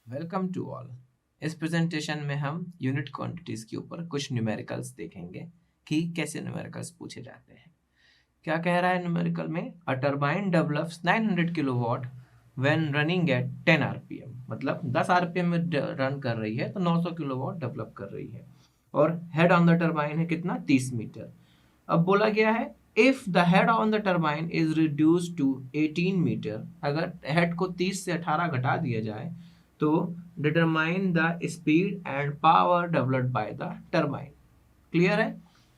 Welcome to all. इस presentation में हम यूनिट क्वांटिटीज के ऊपर कुछ न्यूमेरिकल्स देखेंगे कि कैसे न्यूमेरिकल्स पूछे जाते हैं। क्या कह रहा है न्यूमेरिकल में? A turbine develops 900 kilowatt when running at 10 RPM, मतलब 10 आरपीएम में रन कर रही है तो 900 किलोवाट डेवलप कर रही है। और हेड ऑन द टरबाइन है कितना? 30 मीटर। अब बोला गया है if the head on the turbine is reduce to 18 metre, अगर हेड को 30 से 18 घटा दिया जाए तो determine the speed and power developed by the turbine. Clear है?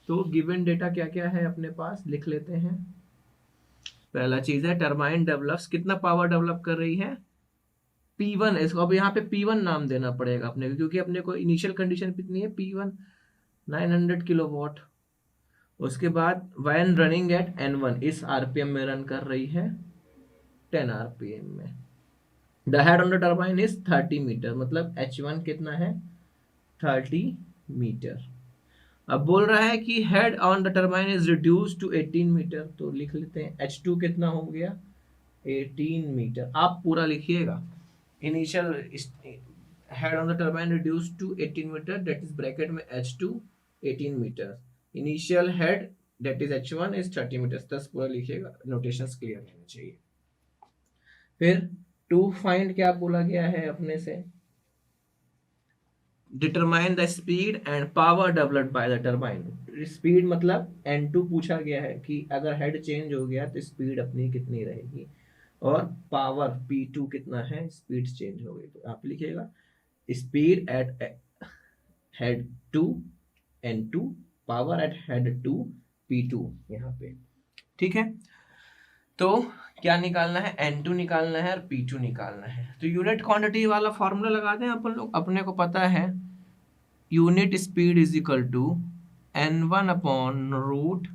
तो गिवन डेटा क्या क्या है अपने पास, लिख लेते हैं। पहला चीज है टरबाइन डेवलप्स, कितना पावर डेवलप कर रही है? P1। इसको अब यहाँ पे P1 नाम देना पड़ेगा अपने को, क्योंकि अपने को इनिशियल कंडीशन कितनी है? P1 900 kilowatt. उसके बाद व्हेन रनिंग एट N1, इस आरपीएम में रन कर रही है 10 आरपीएम में। The head on the turbine is 30 metre, मतलब H1 कितना है? 30 मीटर। अब बोल रहा है कि head on the turbine is reduce to 18 metre, तो लिख लेते हैं H2 कितना हो गया? 18 मीटर। आप पूरा लिखिएगा। Initial head on the turbine reduce to 18 metre, that is bracket में H2 18 metre. Initial head that is H1 is 30 metre. 10 पूरा लिखिएगा, नोटेशंस क्लियर रहने चाहिए। फिर टू फाइंड क्या बोला गया है अपने से? Determine the speed and power developed by the turbine. Speed मतलब N2 पूछा गया है कि अगर हेड चेंज हो गया तो स्पीड अपनी कितनी रहेगी, और पावर P2 कितना है, स्पीड चेंज हो गई तो आप लिखिएगा speed at head 2 N2, power eight head 2 P2 यहाँ पे। ठीक है, तो क्या निकालना है? N2 निकालना है और P2 निकालना है। तो यूनिट क्वांटिटी वाला फॉर्मूला लगा दें अपन लोग। अपने को पता है unit speed is equal to N1 upon root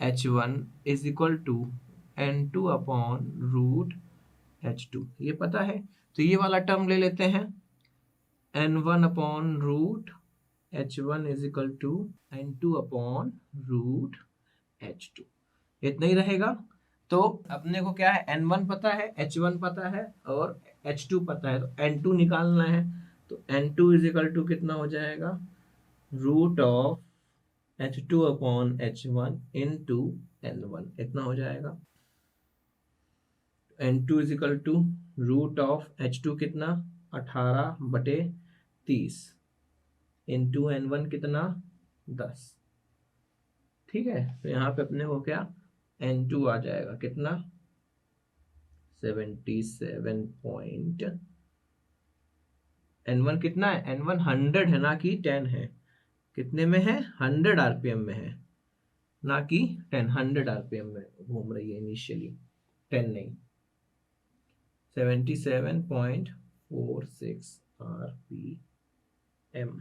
H1 is equal to N2 upon root H2, ये पता है। तो ये वाला टर्म ले लेते हैं, N1 upon root H1 is equal to N2 upon root H2, इतना ही रहेगा। तो अपने को क्या है? N1 पता है, H1 पता है और H2 पता है, तो N2 निकालना है। तो N2 इज इक्वल टू कितना हो जाएगा? Root of H2 upon H1 into N1, इतना हो जाएगा। N2 is equal to root of H2 कितना? 18/30 इंटू N1 कितना? 10। ठीक है, तो यहाँ पे अपने को क्या N2 आ जाएगा कितना? 77 N1 कितना है? N1 100 है ना कि 10 है। कितने में है? 100 आरपीएम में है, ना कि 10। 100 आरपीएम में घूम रही है इनिशियली, 10 नहीं। 77.46 आरपीएम।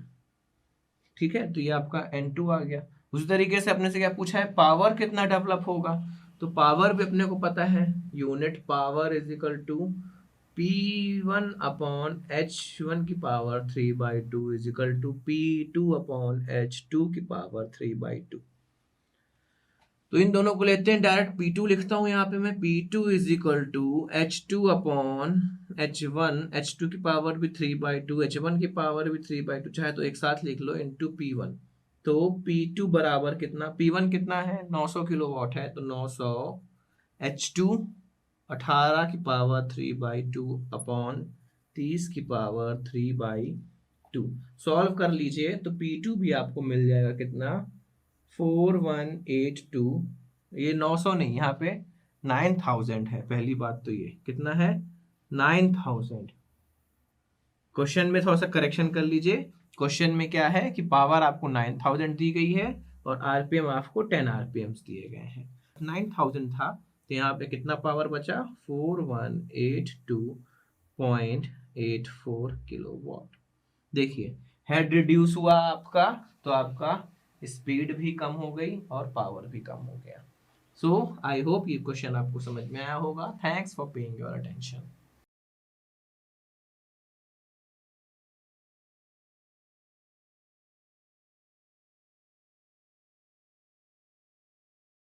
ठीक है, तो ये आपका N2 आ गया। उसी तरीके से अपने से क्या पूछा है? पावर कितना डेवलप होगा? तो पावर भी अपने को पता है, unit power is equal to P1 upon H1 की power 3/2 is equal to P2 upon H2 की पावर 3/2। तो इन दोनों को लेते हैं डायरेक्ट। P2 लिखता हूं यहाँ पे मैं, P2 is equal to H2 upon H1, H2 की पावर भी 3/2, H1 की पावर भी 3/2, चाहे तो एक साथ लिख लो, इंटू P1। तो P2 बराबर कितना? P1 कितना है? 900 किलोवाट है, तो 900 H2 18 की पावर 3/2 अपॉन 30 की पावर 3/2। सॉल्व कर लीजिए तो P2 भी आपको मिल जाएगा कितना? 4182। ये 900 नहीं, यहाँ पे 9000 है। पहली बात तो ये कितना है? 9000। क्वेश्चन में थोड़ा सा करेक्शन कर लीजिए। क्वेश्चन में क्या है कि पावर आपको 9000 दी गई है और आरपीएम आपको 10 आरपीएम दिए गए हैं। 9000 था तो यहाँ पे कितना पावर बचा? 4182.84 किलोवाट। देखिए हेड रिड्यूस हुआ आपका, तो आपका स्पीड भी कम हो गई और पावर भी कम हो गया। सो आई होप ये क्वेश्चन आपको समझ में आया होगा। Thanks for paying your attention.